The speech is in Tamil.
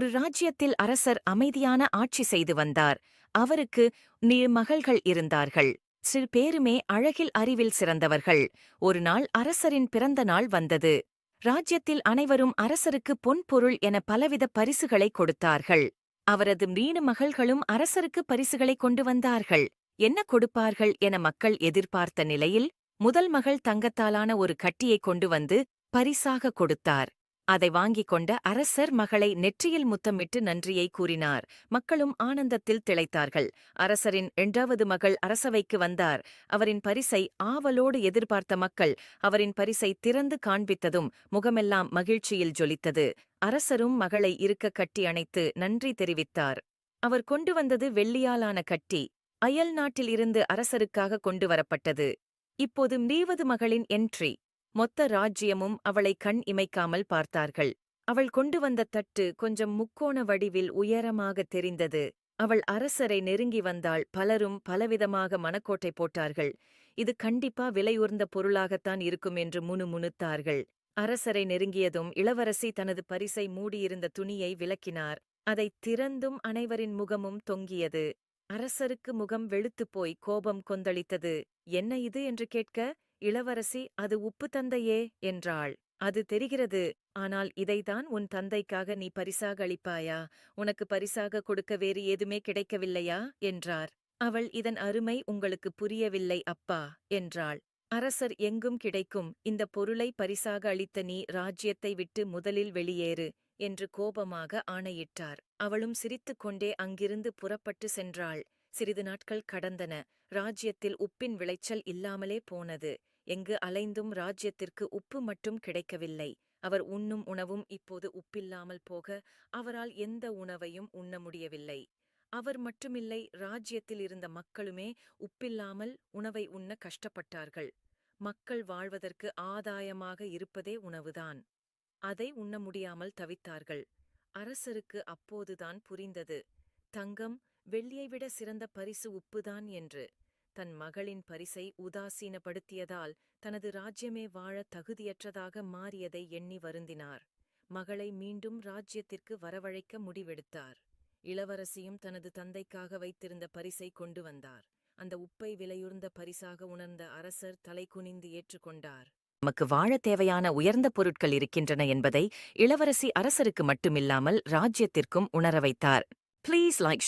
ஒரு ராஜ்யத்தில் அரசர் அமைதியான ஆட்சி செய்து வந்தார். அவருக்கு மகள்கள் இருந்தார்கள். சிறு பேருமே அழகில் அறிவில் சிறந்தவர்கள். ஒரு நாள் அரசரின் பிறந்த நாள் வந்தது. ராஜ்யத்தில் அனைவரும் அரசருக்கு பொன் பொருள் என பலவித பரிசுகளை கொடுத்தார்கள். அவரது மகள்களும் அரசருக்கு பரிசுகளை கொண்டு வந்தார்கள். என்ன கொடுப்பார்கள் என மக்கள் எதிர்பார்த்த நிலையில் முதல் மகள் தங்கத்தாலான ஒரு கட்டியை கொண்டு வந்து பரிசாக கொடுத்தார். அதை வாங்கிக் கொண்ட அரசர் மகளை நெற்றியில் முத்தமிட்டு நன்றியை கூறினார். மக்களும் ஆனந்தத்தில் திளைத்தார்கள். அரசரின் 2வது மகள் அரசவைக்கு வந்தார். அவரின் பரிசை ஆவலோடு எதிர்பார்த்த மக்கள் அவரின் பரிசை திறந்து காண்பித்ததும் முகமெல்லாம் மகிழ்ச்சியில் ஜொலித்தது. அரசரும் மகளை இருக்க கட்டி அணைத்து நன்றி தெரிவித்தார். அவர் கொண்டு வந்தது வெள்ளியாலான கட்டி. அயல் நாட்டில் இருந்து அரசருக்காக கொண்டு வரப்பட்டது. இப்போது 2வது மகளின் என்ட்ரி. மொத்த ராஜ்யமும் அவளை கண் இமைக்காமல் பார்த்தார்கள். அவள் கொண்டு வந்த தட்டு கொஞ்சம் முக்கோண வடிவில் உயரமாக தெரிந்தது. அவள் அரசரை நெருங்கி வந்தாள். பலரும் பலவிதமாக மனக்கோட்டை போட்டார்கள். இது கண்டிப்பா விலையுயர்ந்த பொருளாகத்தான் இருக்கும் என்று முணுமுணுத்தார்கள். அரசரை நெருங்கியதும் இளவரசி தனது பரிசை மூடியிருந்த துணியை விலக்கினார். அதைத் திறந்தும் அனைவரின் முகமும் தொங்கியது. அரசருக்கு முகம் வெளுத்துப் போய் கோபம் கொந்தளித்தது. என்ன இது என்று கேட்க, இளவரசி அது உப்பு தந்தையே என்றாள். அது தெரிகிறது. ஆனால் இதைதான் உன் தந்தைக்காக நீ பரிசாக அளிப்பாயா? உனக்கு பரிசாக கொடுக்க வேறு ஏதுமே கிடைக்கவில்லையா என்றார். அவள் இதன் அருமை உங்களுக்கு புரியவில்லை அப்பா என்றாள். அரசர் எங்கும் கிடைக்கும் இந்த பொருளை பரிசாக அளித்த நீ ராஜ்யத்தை விட்டு முதலில் வெளியேறு என்று கோபமாக ஆணையிட்டார். அவளும் சிரித்துக்கொண்டே அங்கிருந்து புறப்பட்டு சென்றாள். சிறிது நாட்கள் கடந்தன. ராஜ்யத்தில் உப்பின் விளைச்சல் இல்லாமலே போனது. எங்கு அலைந்தும் ராஜ்யத்திற்கு உப்பு மட்டும் கிடைக்கவில்லை. அவர் உண்ணும் உணவும் இப்போது உப்பில்லாமல் போக அவரால் எந்த உணவையும் உண்ண முடியவில்லை. அவர் மட்டுமில்லை, ராஜ்யத்தில் இருந்த மக்களுமே உப்பில்லாமல் உணவை உண்ண கஷ்டப்பட்டார்கள். மக்கள் வாழ்வதற்கு ஆதாயமாக இருப்பதே உணவுதான். அதை உண்ண முடியாமல் தவித்தார்கள். அரசருக்கு அப்போதுதான் புரிந்தது, தங்கம் வெள்ளியை விட சிறந்த பரிசு உப்புதான் என்று. தன் மகளின் பரிசை உதாசீனப்படுத்தியதால் தனது ராஜ்யமே வாழ தகுதியற்றதாக மாறியதை எண்ணி வருந்தினார். மகளை மீண்டும் ராஜ்யத்திற்கு வரவழைக்க முடிவெடுத்தார். இளவரசியும் தனது தந்தைக்காக வைத்திருந்த பரிசை கொண்டு வந்தார். அந்த உப்பை விலையுறந்த பரிசாக உணர்ந்த அரசர் தலை குனிந்து ஏற்றுக்கொண்டார். நமக்கு வாழ தேவையான உயர்ந்த பொருட்கள் இருக்கின்றன என்பதை இளவரசி அரசருக்கு மட்டுமில்லாமல் ராஜ்யத்திற்கும் உணர வைத்தார். Please like